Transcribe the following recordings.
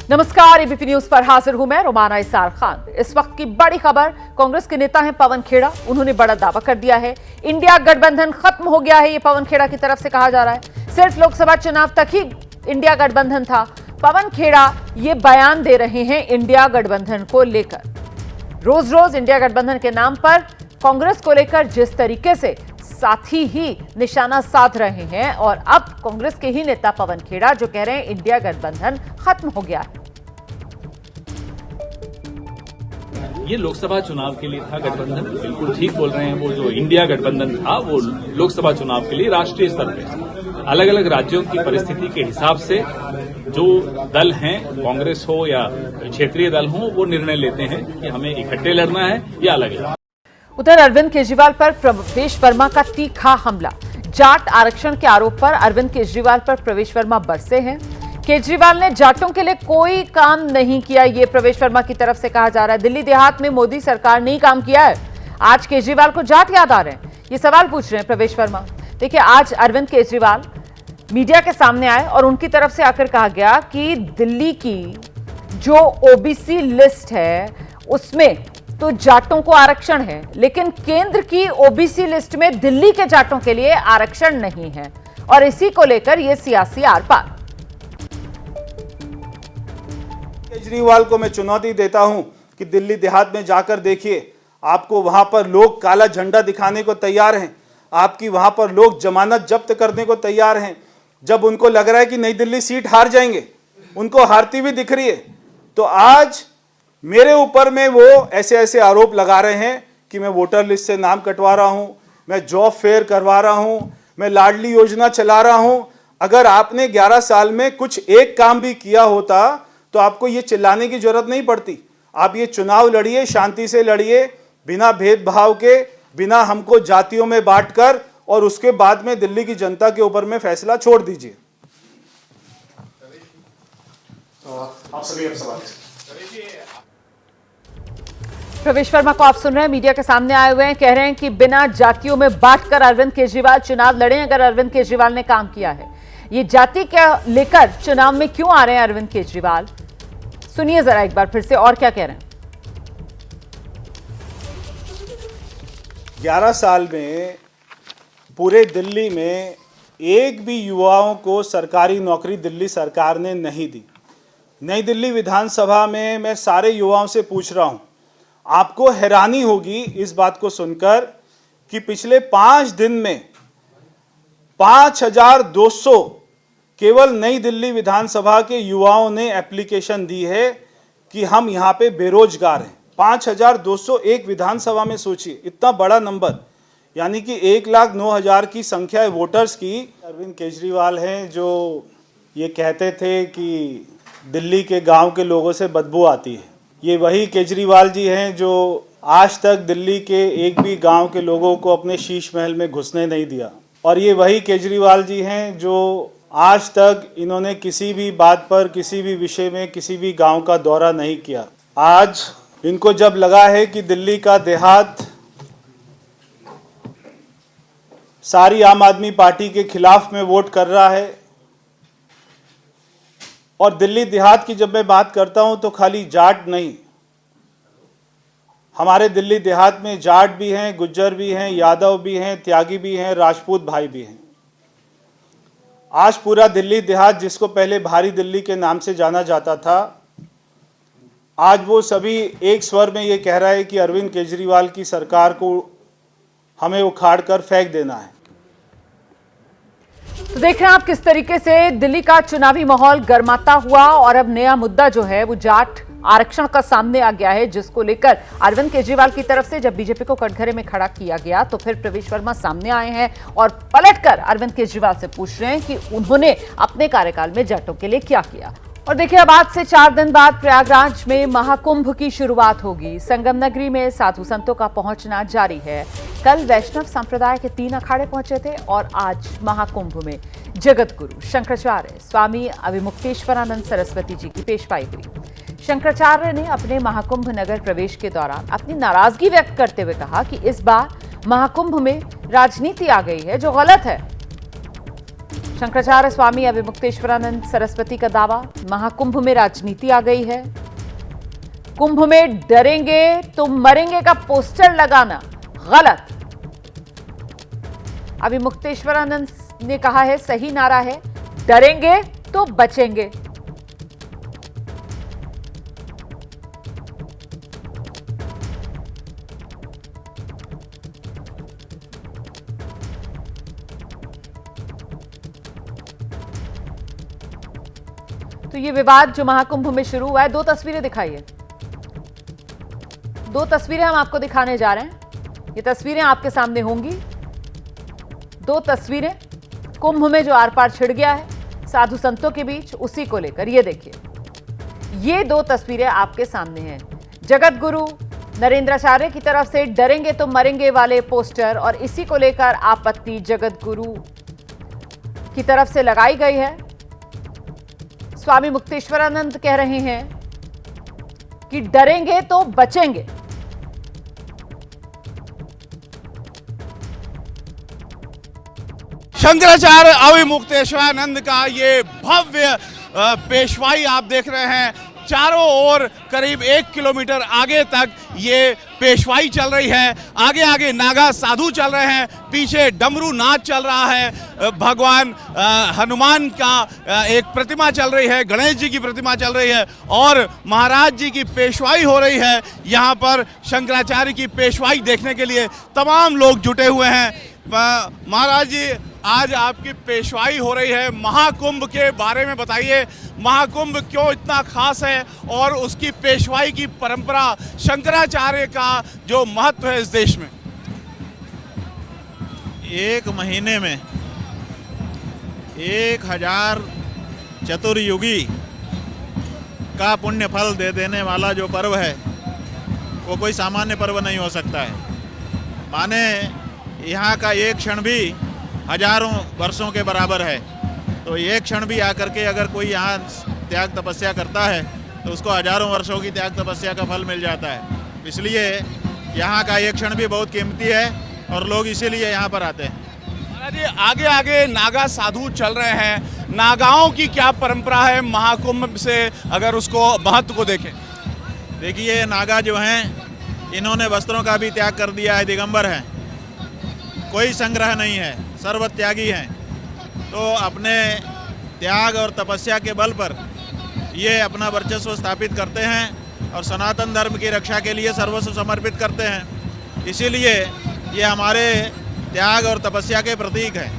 नमस्कार, ABP news पर हाजिर हूं मैं रोमाना इसार खान। इस वक्त की बड़ी खबर, कांग्रेस के नेता हैं पवन खेड़ा। उन्होंने बड़ा दावा कर दिया है, इंडिया गठबंधन खत्म हो गया है। ये पवन खेड़ा की तरफ से कहा जा रहा है। सिर्फ लोकसभा चुनाव तक ही इंडिया गठबंधन था। पवन खेड़ा ये बयान दे रहे हैं इंडिया गठबंधन को लेकर। रोज रोज इंडिया गठबंधन के नाम पर कांग्रेस को लेकर जिस तरीके से साथी ही निशाना साध रहे हैं, और अब कांग्रेस के ही नेता पवन खेड़ा जो कह रहे हैं इंडिया गठबंधन खत्म हो गया है। ये लोकसभा चुनाव के लिए था गठबंधन, बिल्कुल ठीक बोल रहे हैं। वो जो इंडिया गठबंधन था वो लोकसभा चुनाव के लिए राष्ट्रीय स्तर पे अलग अलग राज्यों की परिस्थिति के हिसाब से जो दल हैं, कांग्रेस हो या क्षेत्रीय दल हो, वो निर्णय लेते हैं कि हमें इकट्ठे लड़ना है या अलग है। उधर अरविंद केजरीवाल पर प्रवेश वर्मा का तीखा हमला। जाट आरक्षण के आरोप पर अरविंद केजरीवाल पर प्रवेश वर्मा बरसे हैं। केजरीवाल ने जाटों के लिए कोई काम नहीं किया, ये प्रवेश वर्मा की तरफ से कहा जा रहा है। दिल्ली देहात में मोदी सरकार ने ही काम किया है। आज केजरीवाल को जाट याद आ रहे हैं, ये सवाल पूछ रहे हैं प्रवेश वर्मा। देखिए, आज अरविंद केजरीवाल मीडिया के सामने आए और उनकी तरफ से आकर कहा गया कि दिल्ली की जो ओबीसी लिस्ट है उसमें तो जाटों को आरक्षण है, लेकिन केंद्र की ओबीसी लिस्ट में दिल्ली के जाटों के लिए आरक्षण नहीं है, और इसी को लेकर यह सियासी आर-पार। केजरीवाल को मैं चुनौती देता हूं कि दिल्ली देहात में जाकर देखिए, आपको वहां पर लोग काला झंडा दिखाने को तैयार हैं। आपकी वहां पर लोग जमानत जब्त करने को तैयार हैं। जब उनको लग रहा है कि नई दिल्ली सीट हार जाएंगे, उनको हारती हुई दिख रही है, तो आज मेरे ऊपर में वो ऐसे ऐसे आरोप लगा रहे हैं कि मैं वोटर लिस्ट से नाम कटवा रहा हूं, मैं जॉब फेयर करवा रहा हूं, मैं लाडली योजना चला रहा हूं। अगर आपने 11 साल में कुछ एक काम भी किया होता तो आपको ये चिल्लाने की जरूरत नहीं पड़ती। आप ये चुनाव लड़िए, शांति से लड़िए, बिना भेदभाव के, बिना हमको जातियों में बांटकर, और उसके बाद में दिल्ली की जनता के ऊपर में फैसला छोड़ दीजिए। आप सभी सवाल प्रवेश वर्मा को आप सुन रहे हैं, मीडिया के सामने आए हुए हैं, कह रहे हैं कि बिना जातियों में बांटकर अरविंद केजरीवाल चुनाव लड़े। अगर अरविंद केजरीवाल ने काम किया है, ये जाति के लेकर चुनाव में क्यों आ रहे हैं अरविंद केजरीवाल? सुनिए जरा एक बार फिर से और क्या कह रहे हैं। 11 साल में पूरे दिल्ली में एक भी युवाओं को सरकारी नौकरी दिल्ली सरकार ने नहीं दी। नई दिल्ली विधानसभा में मैं सारे युवाओं से पूछ रहा हूं, आपको हैरानी होगी इस बात को सुनकर कि पिछले 5 दिन में 5200 केवल नई दिल्ली विधानसभा के युवाओं ने एप्लीकेशन दी है कि हम यहाँ पे बेरोजगार हैं। 5200 एक विधानसभा में, सोचिए इतना बड़ा नंबर, यानी कि 1,09,000 की संख्या है वोटर्स की। अरविंद केजरीवाल हैं जो ये कहते थे कि दिल्ली के गांव के लोगों से बदबू आती है। ये वही केजरीवाल जी हैं जो आज तक दिल्ली के एक भी गांव के लोगों को अपने शीश महल में घुसने नहीं दिया। और ये वही केजरीवाल जी हैं जो आज तक इन्होंने किसी भी बात पर, किसी भी विषय में, किसी भी गांव का दौरा नहीं किया। आज इनको जब लगा है कि दिल्ली का देहात सारी आम आदमी पार्टी के खिलाफ में वोट कर रहा है, और दिल्ली देहात की जब मैं बात करता हूं तो खाली जाट नहीं, हमारे दिल्ली देहात में जाट भी हैं, गुज्जर भी हैं, यादव भी हैं, त्यागी भी हैं, राजपूत भाई भी हैं। आज पूरा दिल्ली देहात, जिसको पहले भारी दिल्ली के नाम से जाना जाता था, आज वो सभी एक स्वर में ये कह रहा है कि अरविंद केजरीवाल की सरकार को हमें उखाड़ कर फेंक देना है। तो देख रहे हैं आप किस तरीके से दिल्ली का चुनावी माहौल गर्माता हुआ, और अब नया मुद्दा जो है वो जाट आरक्षण का सामने आ गया है, जिसको लेकर अरविंद केजरीवाल की तरफ से जब बीजेपी को कटघरे में खड़ा किया गया तो फिर प्रवेश वर्मा सामने आए हैं और पलटकर अरविंद केजरीवाल से पूछ रहे हैं कि उन्होंने अपने कार्यकाल में जाटों के लिए क्या किया। और देखिए, अब आज से 4 दिन बाद प्रयागराज में महाकुंभ की शुरुआत होगी। संगम नगरी में साधु संतों का पहुंचना जारी है। कल वैष्णव संप्रदाय के 3 अखाड़े पहुंचे थे, और आज महाकुंभ में जगत गुरु शंकराचार्य स्वामी अभिमुक्तेश्वरानंद सरस्वती जी की पेशवाई हुई। शंकराचार्य ने अपने महाकुंभ नगर प्रवेश के दौरान अपनी नाराजगी व्यक्त करते हुए कहा कि इस बार महाकुंभ में राजनीति आ गई है, जो गलत है। शंकराचार्य स्वामी अविमुक्तेश्वरानंद सरस्वती का दावा, महाकुंभ में राजनीति आ गई है। कुंभ में डरेंगे तो मरेंगे का पोस्टर लगाना गलत। अविमुक्तेश्वरानंद ने कहा है सही नारा है, डरेंगे तो बचेंगे। तो ये विवाद जो महाकुंभ में शुरू हुआ है, दो तस्वीरें दिखाइए। दो तस्वीरें हम आपको दिखाने जा रहे हैं। ये तस्वीरें आपके सामने होंगी। दो तस्वीरें कुंभ में जो आर पार छिड़ गया है साधु संतों के बीच, उसी को लेकर ये देखिए। ये दो तस्वीरें आपके सामने हैं। जगत गुरु नरेंद्राचार्य की तरफ से डरेंगे तो मरेंगे वाले पोस्टर, और इसी को लेकर आपत्ति जगत गुरु की तरफ से लगाई गई है। स्वामी मुक्तेश्वरानंद कह रहे हैं कि डरेंगे तो बचेंगे। शंकराचार्य अविमुक्तेश्वरानंद का ये भव्य पेशवाई आप देख रहे हैं। चारों ओर करीब 1 किलोमीटर आगे तक ये पेशवाई चल रही है। आगे आगे नागा साधु चल रहे हैं, पीछे डमरू नाच चल रहा है, भगवान हनुमान का एक प्रतिमा चल रही है, गणेश जी की प्रतिमा चल रही है और महाराज जी की पेशवाई हो रही है। यहाँ पर शंकराचार्य की पेशवाई देखने के लिए तमाम लोग जुटे हुए हैं। महाराज जी, आज आपकी पेशवाई हो रही है, महाकुंभ के बारे में बताइए। महाकुंभ क्यों इतना खास है और उसकी पेशवाई की परंपरा, शंकराचार्य का जो महत्व है इस देश में। एक महीने में 1000 चतुर्युगी का पुण्य फल दे देने वाला जो पर्व है वो कोई सामान्य पर्व नहीं हो सकता है। माने यहाँ का एक क्षण भी हजारों वर्षों के बराबर है। तो एक क्षण भी आकर के अगर कोई यहाँ त्याग तपस्या करता है तो उसको हजारों वर्षों की त्याग तपस्या का फल मिल जाता है। इसलिए यहाँ का एक क्षण भी बहुत कीमती है और लोग इसीलिए यहाँ पर आते हैं। महाराज जी, आगे आगे नागा साधु चल रहे हैं। नागाओं की क्या परंपरा है महाकुंभ से, अगर उसको महत्व को देखें? देखिए, नागा जो हैं इन्होंने वस्त्रों का भी त्याग कर दिया है, दिगंबर हैं, कोई संग्रह नहीं है, सर्वत्यागी हैं। तो अपने त्याग और तपस्या के बल पर ये अपना वर्चस्व स्थापित करते हैं और सनातन धर्म की रक्षा के लिए सर्वस्व समर्पित करते हैं। इसीलिए ये हमारे त्याग और तपस्या के प्रतीक है।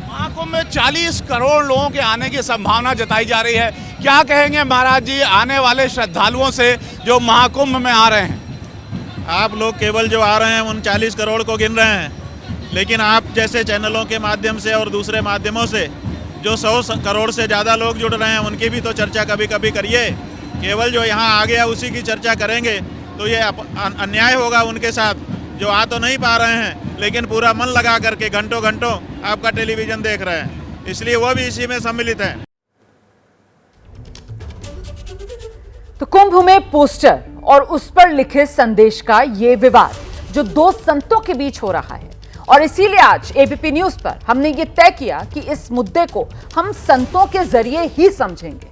महाकुंभ में 40 करोड़ लोगों के आने की संभावना जताई जा रही है। क्या कहेंगे महाराज जी आने वाले श्रद्धालुओं से जो महाकुंभ में आ रहे हैं? आप लोग केवल जो आ रहे हैं उन 40 करोड़ को गिन रहे हैं, लेकिन आप जैसे चैनलों के माध्यम से और दूसरे माध्यमों से जो 100 करोड़ से ज़्यादा लोग जुड़ रहे हैं उनकी भी तो चर्चा कभी कभी करिए। केवल जो यहाँ आ गया उसी की चर्चा करेंगे तो ये अन्याय होगा उनके साथ, जो आ तो नहीं पा रहे हैं लेकिन पूरा मन लगा करके घंटों घंटों आपका टेलीविज़न देख रहे हैं, इसलिए वो भी इसी में सम्मिलित हैं। तो कुंभ में पोस्टर और उस पर लिखे संदेश का ये विवाद जो दो संतों के बीच हो रहा है, और इसीलिए आज एबीपी न्यूज पर हमने ये तय किया कि इस मुद्दे को हम संतों के जरिए ही समझेंगे।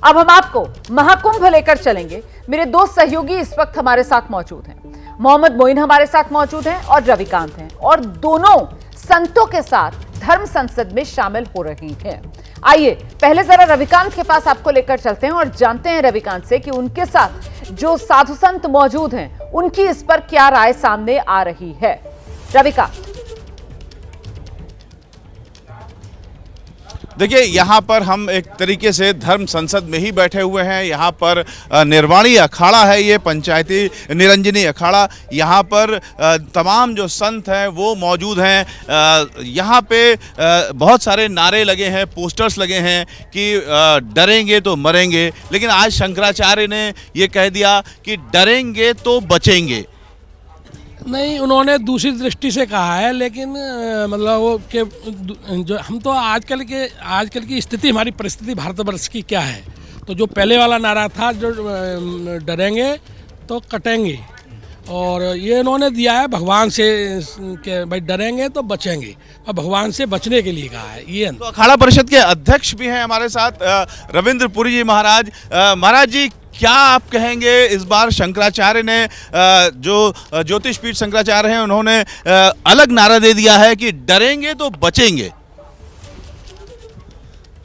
अब हम आपको महाकुंभ लेकर चलेंगे। मेरे दो सहयोगी इस वक्त हमारे साथ मौजूद हैं। मोहम्मद मोइन हमारे साथ मौजूद हैं और रविकांत हैं, और दोनों संतों के साथ धर्म संसद में शामिल हो रही हैं। आइए पहले जरा रविकांत के पास आपको लेकर चलते हैं और जानते हैं रविकांत से कि उनके साथ जो साधु संत मौजूद हैं उनकी इस पर क्या राय सामने आ रही है। रविकांत, देखिए, यहाँ पर हम एक तरीके से धर्म संसद में ही बैठे हुए हैं। यहाँ पर निर्वाणी अखाड़ा है, ये पंचायती निरंजनी अखाड़ा। यहाँ पर तमाम जो संत हैं वो मौजूद हैं। यहाँ पे बहुत सारे नारे लगे हैं, पोस्टर्स लगे हैं कि डरेंगे तो मरेंगे, लेकिन आज शंकराचार्य ने ये कह दिया कि डरेंगे तो बचेंगे। नहीं, उन्होंने दूसरी दृष्टि से कहा है, लेकिन मतलब वो कि जो हम तो आजकल की स्थिति, हमारी परिस्थिति भारतवर्ष की क्या है, तो जो पहले वाला नारा था जो डरेंगे तो कटेंगे, और ये इन्होंने दिया है भगवान से कि भाई डरेंगे तो बचेंगे, और भगवान से बचने के लिए कहा है ये। तो अखाड़ा परिषद के अध्यक्ष भी हैं हमारे साथ रविंद्र पुरी जी महाराज। महाराज जी, क्या आप कहेंगे इस बार शंकराचार्य ने जो ज्योतिष पीठ शंकराचार्य हैं उन्होंने अलग नारा दे दिया है कि डरेंगे तो बचेंगे।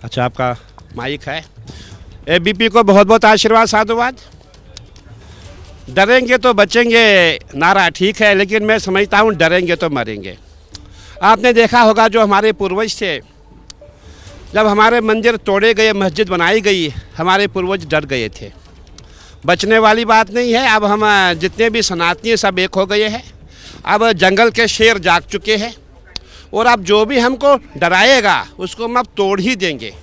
अच्छा, आपका माइक है। एबीपी को बहुत बहुत आशीर्वाद, साधुवाद। डरेंगे तो बचेंगे नारा ठीक है, लेकिन मैं समझता हूँ डरेंगे तो मरेंगे। आपने देखा होगा जो हमारे पूर्वज थे, जब हमारे मंदिर तोड़े गए, मस्जिद बनाई गई, हमारे पूर्वज डर गए थे। बचने वाली बात नहीं है। अब हम जितने भी सनातनी सब एक हो गए हैं। अब जंगल के शेर जाग चुके हैं, और अब जो भी हमको डराएगा उसको हम अब तोड़ ही देंगे।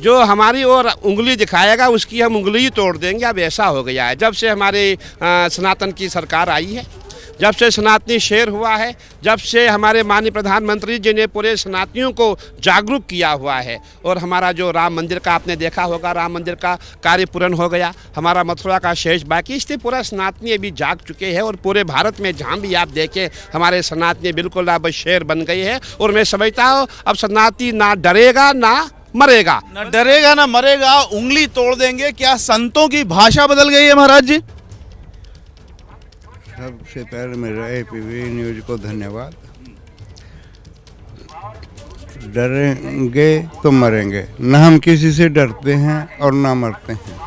जो हमारी ओर उंगली दिखाएगा उसकी हम उंगली ही तोड़ देंगे। अब ऐसा हो गया है। जब से हमारे सनातन की सरकार आई है, जब से सनातनी शेर हुआ है, जब से हमारे माननीय प्रधानमंत्री जी ने पूरे सनातनियों को जागरूक किया हुआ है, और हमारा जो राम मंदिर का आपने देखा होगा, राम मंदिर का कार्य पूर्ण हो गया, हमारा मथुरा का शेष बाकी, इसलिए पूरा सनातनी अभी जाग चुके हैं। और पूरे भारत में जहाँ भी आप देखें हमारे सनातनी बिल्कुल अब शेर बन गए हैं। और मैं समझता हूँ अब सनातनी ना डरेगा ना मरेगा। न डरेगा ना मरेगा, उंगली तोड़ देंगे। क्या संतों की भाषा बदल गई है महाराज जी? सबसे पहले मेरा एपीवी न्यूज को धन्यवाद। डरेंगे तो मरेंगे, न हम किसी से डरते हैं और ना मरते हैं।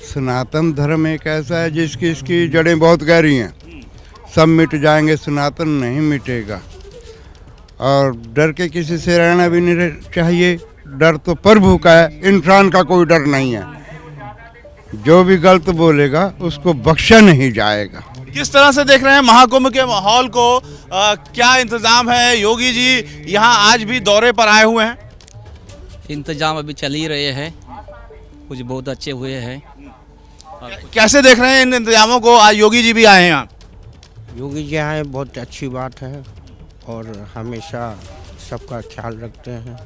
सनातन धर्म एक ऐसा है जिसकी इसकी जड़ें बहुत गहरी हैं। सब मिट जाएंगे, सनातन नहीं मिटेगा। और डर के किसी से रहना भी नहीं चाहिए। डर तो प्रभु का है, इंसान का कोई डर नहीं है। जो भी गलत बोलेगा उसको बख्शा नहीं जाएगा। किस तरह से देख रहे हैं महाकुंभ के माहौल को? क्या इंतजाम है? योगी जी यहाँ आज भी दौरे पर आए हुए हैं। इंतजाम अभी चल ही रहे हैं, कुछ बहुत अच्छे हुए हैं। कैसे देख रहे हैं इन इंतजामों को? आज योगी जी भी आए हैं यहाँ। योगी जी आए बहुत अच्छी बात है, और हमेशा सबका ख्याल रखते हैं।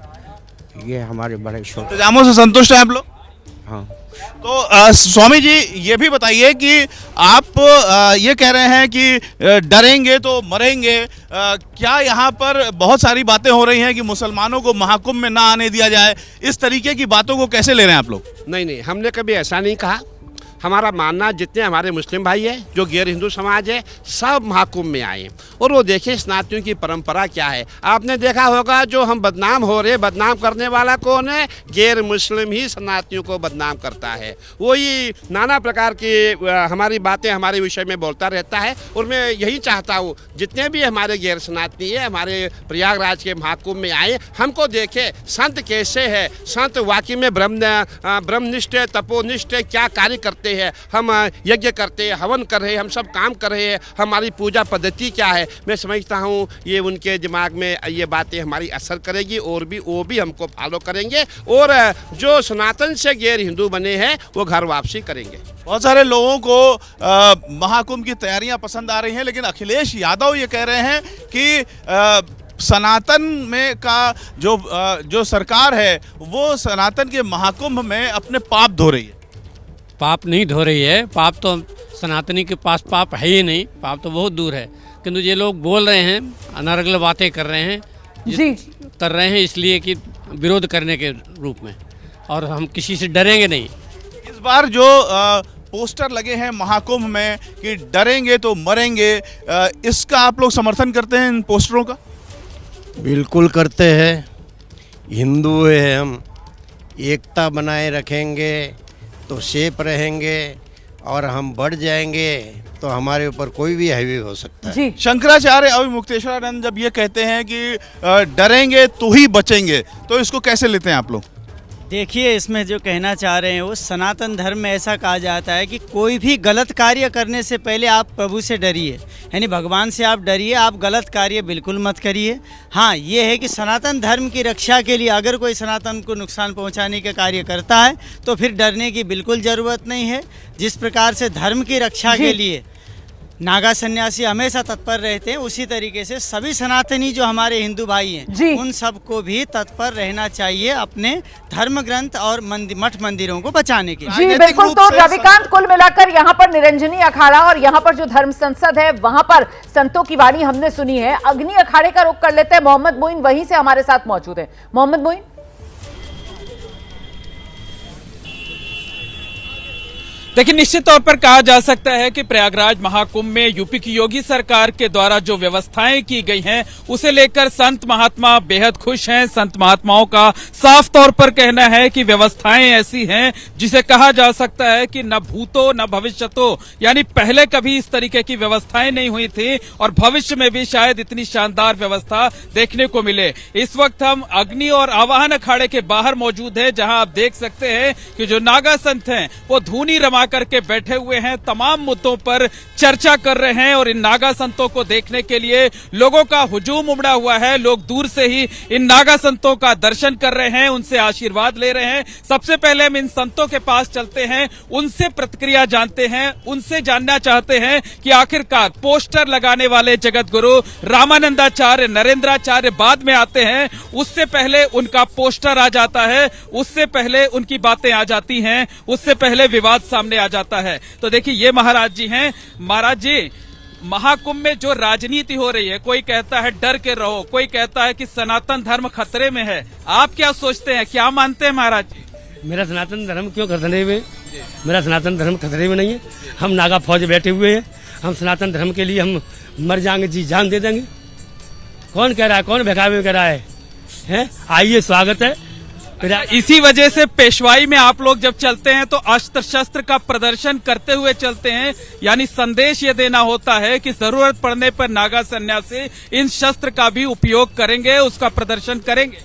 ये हमारे बड़े शौक। इंतजामों से संतुष्ट हैं आप लोग? हाँ। तो स्वामी जी ये भी बताइए कि आप ये कह रहे हैं कि डरेंगे तो मरेंगे। क्या यहाँ पर बहुत सारी बातें हो रही हैं कि मुसलमानों को महाकुंभ में ना आने दिया जाए, इस तरीके की बातों को कैसे ले रहे हैं आप लोग? नहीं, हमने कभी ऐसा नहीं कहा। हमारा मानना जितने हमारे मुस्लिम भाई है, जो गैर हिंदू समाज है, सब महाकुंभ में आए। और वो देखें सनातनियों की परंपरा क्या है। आपने देखा होगा जो हम बदनाम हो रहे, बदनाम करने वाला कौन है? गैर मुस्लिम ही सनातनियों को बदनाम करता है। वही नाना प्रकार की हमारी बातें हमारे विषय में बोलता रहता है। और मैं यही चाहता हूँ जितने भी हमारे गैर सनातनी है हमारे प्रयागराज के महाकुंभ में आए, हमको देखे संत कैसे है। संत वाकई में ब्रह्मनिष्ठ तपोनिष्ठ क्या कार्य करते हैं। हम यज्ञ करते हैं, हवन कर रहे हैं, हम सब काम कर रहे हैं। हमारी पूजा पद्धति क्या है, मैं समझता हूँ ये उनके दिमाग में ये बातें हमारी असर करेगी, और भी वो भी हमको फॉलो करेंगे। और जो सनातन से गैर हिंदू बने हैं वो घर वापसी करेंगे। बहुत सारे लोगों को महाकुंभ की तैयारियां पसंद आ रही हैं, लेकिन अखिलेश यादव ये कह रहे हैं कि सनातन में का जो सरकार है वो सनातन के महाकुंभ में अपने पाप धो रही है। पाप नहीं धो रही है, पाप तो सनातनी के पास पाप है ही नहीं, पाप तो बहुत दूर है। किंतु ये लोग बोल रहे हैं, अनर्गल बातें कर रहे हैं जी, कर रहे हैं इसलिए कि विरोध करने के रूप में, और हम किसी से डरेंगे नहीं। इस बार जो पोस्टर लगे हैं महाकुंभ में कि डरेंगे तो मरेंगे, इसका आप लोग समर्थन करते हैं इन पोस्टरों का? बिल्कुल करते हैं। हिंदू है हम, एकता बनाए रखेंगे तो सेफ रहेंगे, और हम बढ़ जाएंगे तो हमारे ऊपर कोई भी हावी हो सकता है। जी। शंकराचार्य अविमुक्तेश्वरानंद जब ये कहते हैं कि डरेंगे तो ही बचेंगे, तो इसको कैसे लेते हैं आप लोग? देखिए, इसमें जो कहना चाह रहे हैं वो सनातन धर्म में ऐसा कहा जाता है कि कोई भी गलत कार्य करने से पहले आप प्रभु से डरिए, यानी भगवान से आप डरिए। आप गलत कार्य बिल्कुल मत करिए। हाँ, ये है कि सनातन धर्म की रक्षा के लिए अगर कोई सनातन को नुकसान पहुंचाने का कार्य करता है तो फिर डरने की बिल्कुल ज़रूरत नहीं है। जिस प्रकार से धर्म की रक्षा के लिए नागा सन्यासी हमेशा तत्पर रहते हैं, उसी तरीके से सभी सनातनी जो हमारे हिंदू भाई हैं उन सबको भी तत्पर रहना चाहिए अपने धर्म ग्रंथ और मठ मंदिरों को बचाने के लिए। जी बिल्कुल। तो रविकांत, कुल मिलाकर यहाँ पर निरंजनी अखाड़ा और यहाँ पर जो धर्म संसद है वहां पर संतों की वाणी हमने सुनी है। अग्नि अखाड़े का रुख कर लेते हैं, मोहम्मद मोइन वहीं से हमारे साथ मौजूद है। मोहम्मद मोइन, देखिए, निश्चित तौर पर कहा जा सकता है कि प्रयागराज महाकुंभ में यूपी की योगी सरकार के द्वारा जो व्यवस्थाएं की गई हैं उसे लेकर संत महात्मा बेहद खुश हैं। संत महात्माओं का साफ तौर पर कहना है कि व्यवस्थाएं ऐसी हैं जिसे कहा जा सकता है कि न भूतो न भविष्यतो, यानी पहले कभी इस तरीके की व्यवस्थाएं नहीं हुई थी और भविष्य में भी शायद इतनी शानदार व्यवस्था देखने को मिले। इस वक्त हम अग्नि और आवाहन अखाड़े के बाहर मौजूद हैं, जहां आप देख सकते हैं कि जो नागा संत हैं वो धूनी रमा करके बैठे हुए हैं, तमाम मुद्दों पर चर्चा कर रहे हैं और इन नागा संतों को देखने के लिए लोगों का हुजूम उमड़ा हुआ है। लोग दूर से ही इन नागा संतों का दर्शन कर रहे हैं, उनसे आशीर्वाद ले रहे हैं। सबसे पहले हम इन संतों के पास चलते हैं, उनसे प्रतिक्रिया जानते हैं, उनसे जानना चाहते हैं कि आखिरकार पोस्टर लगाने वाले जगत गुरु रामानंदाचार्य नरेंद्राचार्य बाद में आते हैं, उससे पहले उनका पोस्टर आ जाता है, उससे पहले उनकी बातें आ जाती हैं, उससे पहले विवाद सामने आ जाता है। तो देखिए, ये महाराज जी हैं। महाराज जी, महाकुंभ में जो राजनीति हो रही है, कोई कहता है डर के रहो, कोई कहता है कि सनातन धर्म खतरे में है, आप क्या सोचते हैं, क्या मानते हैं महाराज जी? मेरा सनातन धर्म क्यों खतरे में? मेरा सनातन धर्म खतरे में नहीं है। हम नागा फौज बैठे हुए हैं, हम सनातन धर्म के लिए हम मर जाएंगे, जी जान दे देंगे। कौन कह रहा है, कौन बहकावे में कह रहा है? आइए, स्वागत है। इसी वजह से पेशवाई में आप लोग जब चलते हैं तो अस्त्र शस्त्र का प्रदर्शन करते हुए चलते हैं, यानी संदेश ये देना होता है कि जरूरत पड़ने पर नागा सन्यासी इन शस्त्र का भी उपयोग करेंगे, उसका प्रदर्शन करेंगे।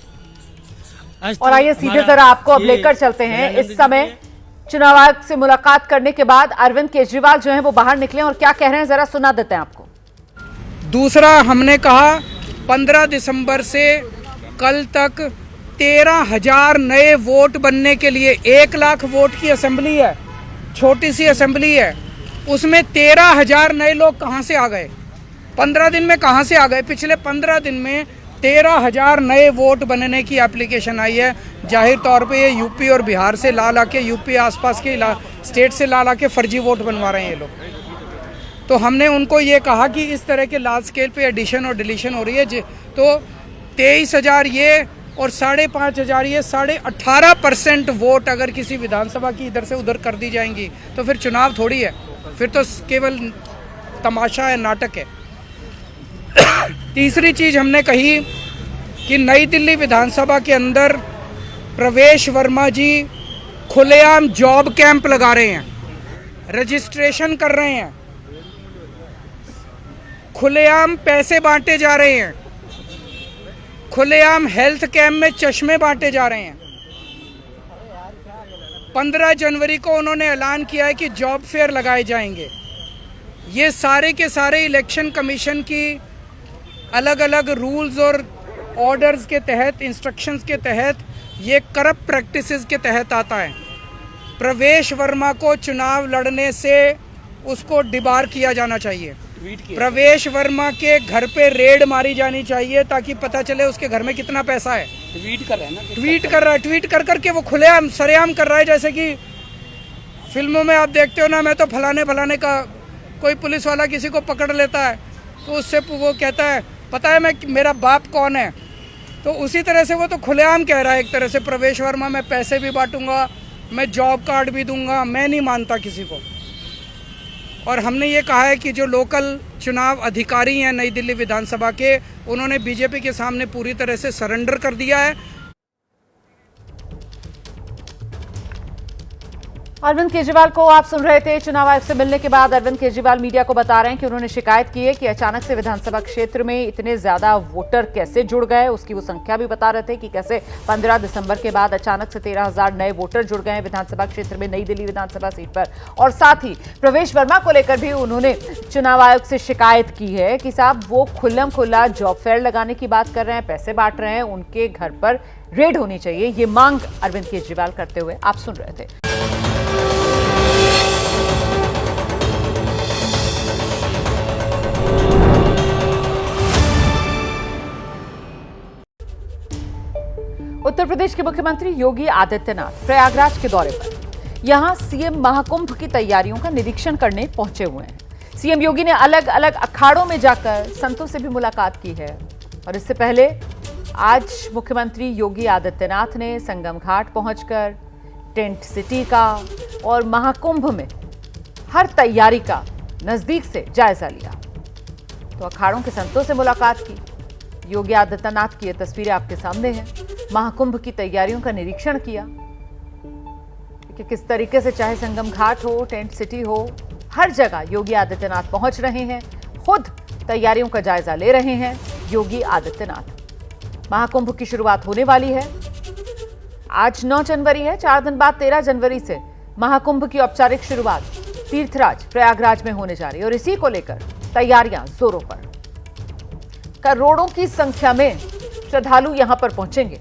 और आइए सीधे जरा आपको अब लेकर चलते हैं। इस समय चुनाव आयोग से मुलाकात करने के बाद अरविंद केजरीवाल जो है वो बाहर निकले और क्या कह रहे हैं जरा सुना देते हैं आपको। दूसरा, हमने कहा 15 दिसंबर से कल तक 13,000 नए वोट बनने के लिए, 1 लाख वोट की असेंबली है, छोटी सी असेंबली है, उसमें 13,000 नए लोग कहां से आ गए? 15 दिन में कहां से आ गए? पिछले 15 दिन में 13,000 नए वोट बनने की एप्लीकेशन आई है। जाहिर तौर पे ये यूपी और बिहार से ला के, यूपी आसपास के स्टेट से ला के फर्जी वोट बनवा रहे हैं ये लोग। तो हमने उनको ये कहा कि इस तरह के लार्ज स्केल पे एडिशन और डिलीशन हो रही है, तो 23,000 ये और 5,500 ये 18.5% वोट अगर किसी विधानसभा की इधर से उधर कर दी जाएंगी तो फिर चुनाव थोड़ी है, फिर तो केवल तमाशा है, नाटक है। तीसरी चीज हमने कही कि नई दिल्ली विधानसभा के अंदर प्रवेश वर्मा जी खुलेआम जॉब कैंप लगा रहे हैं, रजिस्ट्रेशन कर रहे हैं, खुलेआम पैसे बांटे जा रहे हैं, खुलेआम हेल्थ कैंप में चश्मे बांटे जा रहे हैं। 15 जनवरी को उन्होंने ऐलान किया है कि जॉब फेयर लगाए जाएंगे। ये सारे के सारे इलेक्शन कमीशन की अलग अलग रूल्स और ऑर्डर्स के तहत, इंस्ट्रक्शंस के तहत, ये करप्ट प्रैक्टिसेस के तहत आता है। प्रवेश वर्मा को चुनाव लड़ने से उसको डिबार किया जाना चाहिए। प्रवेश वर्मा के घर पे रेड मारी जानी चाहिए ताकि पता चले उसके घर में कितना पैसा है। ट्वीट कर रहा है ना, ट्वीट कर करके वो खुलेआम सरेआम कर रहा है। जैसे कि फिल्मों में आप देखते हो ना, मैं तो फलाने का, कोई पुलिस वाला किसी को पकड़ लेता है तो उससे वो कहता है पता है मेरा बाप कौन है, तो उसी तरह से वो तो खुलेआम कह रहा है एक तरह से प्रवेश वर्मा, मैं पैसे भी बांटूंगा, मैं जॉब कार्ड भी दूंगा। मैं नहीं मानता किसी को। और हमने ये कहा है कि जो लोकल चुनाव अधिकारी हैं नई दिल्ली विधानसभा के, उन्होंने बीजेपी के सामने पूरी तरह से सरेंडर कर दिया है। अरविंद केजरीवाल को आप सुन रहे थे। चुनाव आयोग से मिलने के बाद अरविंद केजरीवाल मीडिया को बता रहे हैं कि उन्होंने शिकायत की है कि अचानक से विधानसभा क्षेत्र में इतने ज्यादा वोटर कैसे जुड़ गए, उसकी वो संख्या भी बता रहे थे कि कैसे 15 दिसंबर के बाद अचानक से 13,000 नए वोटर जुड़ गए हैं विधानसभा क्षेत्र में, नई दिल्ली विधानसभा सीट पर। और साथ ही प्रवेश वर्मा को लेकर भी उन्होंने चुनाव आयोग से शिकायत की है कि साहब वो खुल्लम खुल्ला जॉब फेयर लगाने की बात कर रहे हैं, पैसे बांट रहे हैं, उनके घर पर रेड होनी चाहिए, ये मांग अरविंद केजरीवाल करते हुए आप सुन रहे थे। प्रदेश के मुख्यमंत्री योगी आदित्यनाथ प्रयागराज के दौरे पर यहां सीएम महाकुंभ की तैयारियों का निरीक्षण करने पहुंचे हुए हैं। सीएम योगी ने अलग अलग अखाड़ों में जाकर संतों से भी मुलाकात की है और इससे पहले आज मुख्यमंत्री योगी आदित्यनाथ ने संगम घाट पहुंचकर टेंट सिटी का और महाकुंभ में हर तैयारी का नजदीक से जायजा लिया। तो अखाड़ों के संतों से मुलाकात की। योगी आदित्यनाथ की ये तस्वीरें आपके सामने हैं। महाकुंभ की तैयारियों का निरीक्षण किया कि किस तरीके से चाहे संगम घाट हो, टेंट सिटी हो, हर जगह योगी आदित्यनाथ पहुंच रहे हैं, खुद तैयारियों का जायजा ले रहे हैं योगी आदित्यनाथ। महाकुंभ की शुरुआत होने वाली है। आज 9 जनवरी है, 4 दिन बाद 13 जनवरी से महाकुंभ की औपचारिक शुरुआत तीर्थराज प्रयागराज में होने जा रही है और इसी को लेकर तैयारियां जोरों पर। करोड़ों की संख्या में श्रद्धालु यहां पर पहुंचेंगे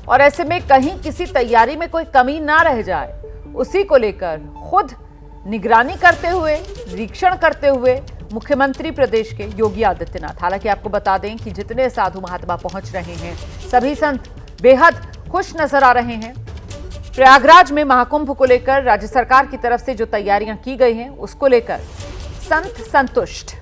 और ऐसे में कहीं किसी तैयारी में कोई कमी ना रह जाए, उसी को लेकर खुद निगरानी करते हुए, निरीक्षण करते हुए मुख्यमंत्री प्रदेश के योगी आदित्यनाथ। हालांकि आपको बता दें कि जितने साधु महात्मा पहुंच रहे हैं, सभी संत बेहद खुश नजर आ रहे हैं। प्रयागराज में महाकुंभ को लेकर राज्य सरकार की तरफ से जो तैयारियां की गई हैं, उसको लेकर संत संतुष्ट।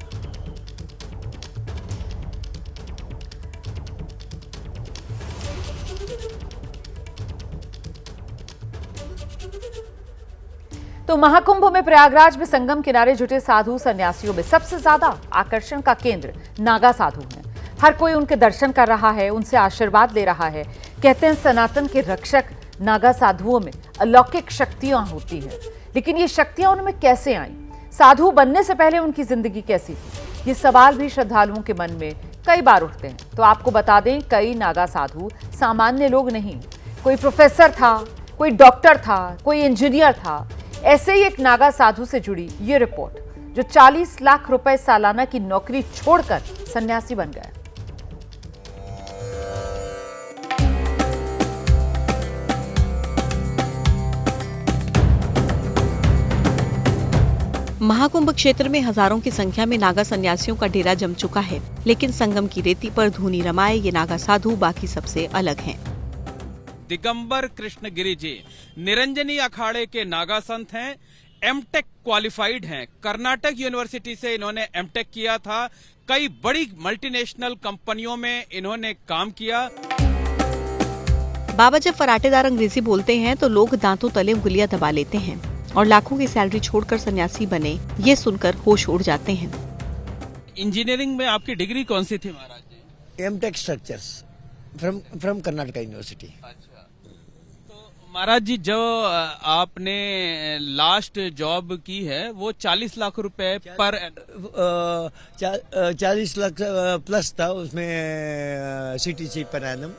तो महाकुंभ में प्रयागराज में संगम किनारे जुटे साधु सन्यासियों में सबसे ज्यादा आकर्षण का केंद्र नागा साधु हैं। हर कोई उनके दर्शन कर रहा है, उनसे आशीर्वाद ले रहा है। कहते हैं सनातन के रक्षक नागा साधुओं में अलौकिक शक्तियां होती हैं, लेकिन ये शक्तियां उनमें कैसे आईं? साधु बनने से पहले उनकी जिंदगी कैसी थी? ये सवाल भी श्रद्धालुओं के मन में कई बार उठते हैं। तो आपको बता दें, कई नागा साधु सामान्य लोग नहीं, कोई प्रोफेसर था, कोई डॉक्टर था, कोई इंजीनियर था। ऐसे ही एक नागा साधु से जुड़ी ये रिपोर्ट, जो 40 लाख रुपए सालाना की नौकरी छोड़कर सन्यासी बन गया। महाकुंभ क्षेत्र में हजारों की संख्या में नागा सन्यासियों का डेरा जम चुका है, लेकिन संगम की रेती पर धूनी रमाए ये नागा साधु बाकी सबसे अलग हैं। दिगंबर कृष्ण गिरी जी निरंजनी अखाड़े के नागा संत हैं, एमटेक क्वालिफाइड हैं। कर्नाटक यूनिवर्सिटी से इन्होंने एमटेक किया था। कई बड़ी मल्टीनेशनल कंपनियों में इन्होंने काम किया। बाबा जब फराटेदार अंग्रेजी बोलते हैं तो लोग दांतों तले उंगलियां दबा लेते हैं और लाखों की सैलरी छोड़कर सन्यासी बने, ये सुनकर होश उड़ जाते हैं। इंजीनियरिंग में आपकी डिग्री कौन सी थी महाराज जी? M Tech structures from Karnataka university. महाराज जी, जो आपने लास्ट जॉब की है वो 40 लाख रुपए पर 40 लाख प्लस था, उसमें CTC per annum.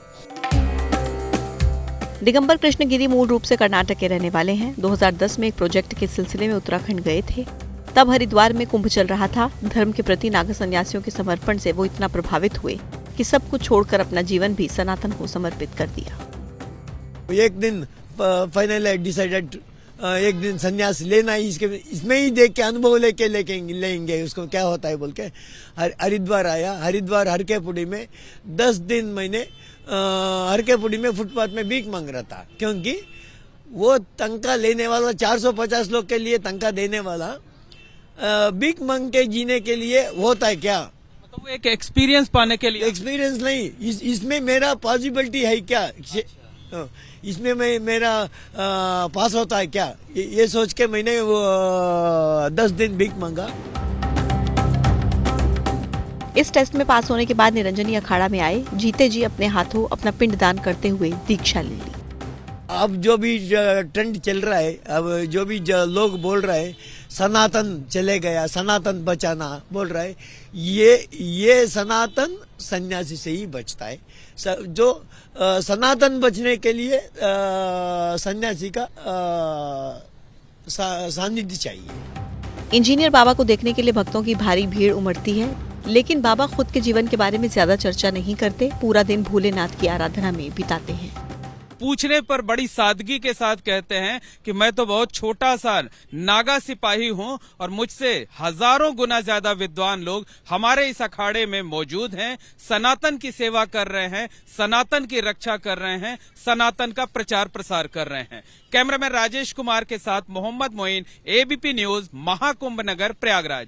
Digambar Krishna गिरी मूल रूप से कर्नाटक के रहने वाले हैं। 2010 में एक प्रोजेक्ट के सिलसिले में उत्तराखंड गए थे। तब हरिद्वार में कुंभ चल रहा था। धर्म के प्रति नागा सन्यासियों के समर्पण से वो इतना प्रभावित हुए कि सब कुछ छोड़कर अपना जीवन भी सनातन को समर्पित कर दिया। एक दिन फाइनली डिसाइडेड, एक दिन सन्यास लेना ही, इसमें ही देख के अनुभव लेंगे उसको क्या होता है बोल के हरिद्वार आया। हरिद्वार हरकेपुड़ी में 10 दिन मैंने हरकेपुड़ी में फुटपाथ में भीख मांग रहा था, क्योंकि वो तनख्वाह लेने वाला 450 लोग के लिए तनख्वाह देने वाला भीख मांग के जीने के लिए होता है क्या? मतलब एक एक्सपीरियंस पाने के लिए? एक्सपीरियंस नहीं, इसमें मेरा पॉसिबिलिटी है क्या, इसमें मेरा पास होता है क्या, ये सोच के मैंने वो 10 दिन भीख मांगा। इस टेस्ट में पास होने के बाद निरंजनी अखाड़ा में आए। जीते जी अपने हाथों अपना पिंड दान करते हुए दीक्षा ले ली। अब जो भी ट्रेंड चल रहा है, अब जो भी लोग बोल रहे हैं सनातन चले गया, सनातन बचाना बोल रहा है, ये सनातन सन्यासी से ही बचता है। जो सनातन बचने के लिए सन्यासी का सानिध्य चाहिए। इंजीनियर बाबा को देखने के लिए भक्तों की भारी भीड़ उमड़ती है, लेकिन बाबा खुद के जीवन के बारे में ज्यादा चर्चा नहीं करते। पूरा दिन भोलेनाथ की आराधना में बिताते हैं। पूछने पर बड़ी सादगी के साथ कहते हैं कि मैं तो बहुत छोटा सा नागा सिपाही हूं और मुझसे हजारों गुना ज्यादा विद्वान लोग हमारे इस अखाड़े में मौजूद हैं, सनातन की सेवा कर रहे हैं, सनातन की रक्षा कर रहे हैं, सनातन का प्रचार प्रसार कर रहे हैं। कैमरामैन राजेश कुमार के साथ मोहम्मद मोइन, एबीपी न्यूज, महाकुंभ नगर, प्रयागराज।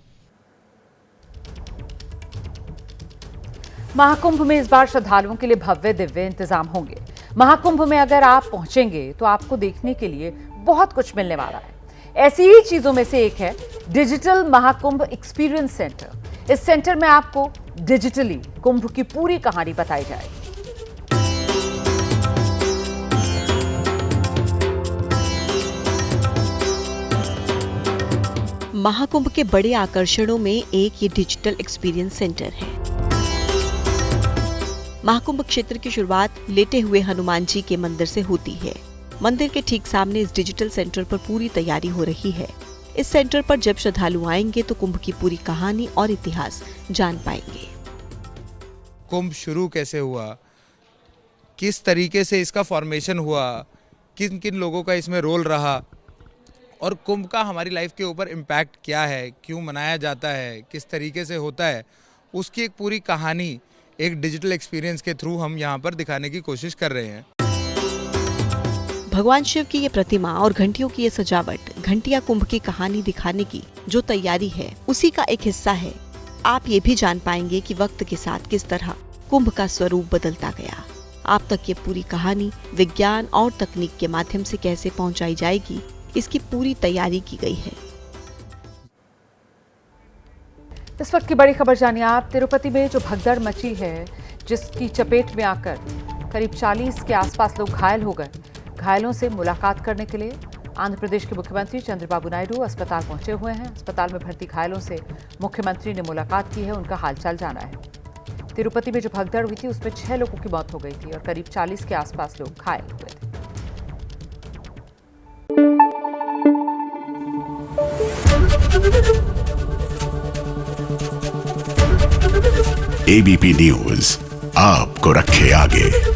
महाकुंभ में इस बार श्रद्धालुओं के लिए भव्य दिव्य इंतजाम होंगे। महाकुंभ में अगर आप पहुंचेंगे तो आपको देखने के लिए बहुत कुछ मिलने वाला है। ऐसी ही चीजों में से एक है डिजिटल महाकुंभ एक्सपीरियंस सेंटर। इस सेंटर में आपको डिजिटली कुंभ की पूरी कहानी बताई जाएगी। महाकुंभ के बड़े आकर्षणों में एक ये डिजिटल एक्सपीरियंस सेंटर है। महाकुंभ क्षेत्र की शुरुआत लेटे हुए हनुमान जी के मंदिर से होती है। मंदिर के ठीक सामने इस डिजिटल सेंटर पर पूरी तैयारी हो रही है। इस सेंटर पर जब श्रद्धालु आएंगे तो कुंभ की पूरी कहानी और इतिहास जान पाएंगे। कुंभ शुरू कैसे हुआ, किस तरीके से इसका फॉर्मेशन हुआ, किन किन लोगों का इसमें रोल रहा और कुंभ का हमारी लाइफ के ऊपर इम्पैक्ट क्या है, क्यों मनाया जाता है, किस तरीके से होता है, उसकी एक पूरी कहानी एक डिजिटल एक्सपीरियंस के थ्रू हम यहाँ पर दिखाने की कोशिश कर रहे हैं। भगवान शिव की ये प्रतिमा और घंटियों की ये सजावट, घंटिया कुंभ की कहानी दिखाने की जो तैयारी है उसी का एक हिस्सा है। आप ये भी जान पाएंगे कि वक्त के साथ किस तरह कुंभ का स्वरूप बदलता गया। आप तक ये पूरी कहानी विज्ञान और तकनीक के माध्यम से कैसे पहुँचाई जाएगी, इसकी पूरी तैयारी की गई है। इस वक्त की बड़ी खबर जानिए आप। तिरुपति में जो भगदड़ मची है, जिसकी चपेट में आकर करीब 40 के आसपास लोग घायल हो गए। घायलों से मुलाकात करने के लिए आंध्र प्रदेश के मुख्यमंत्री चंद्रबाबू नायडू अस्पताल पहुंचे हुए हैं। अस्पताल में भर्ती घायलों से मुख्यमंत्री ने मुलाकात की है, उनका हालचाल जाना है। तिरुपति में जो भगदड़ हुई थी उसमें 6 लोगों की मौत हो गई थी और करीब 40 के आसपास लोग घायल हुए थे। एबीपी न्यूज आपको रखे आगे।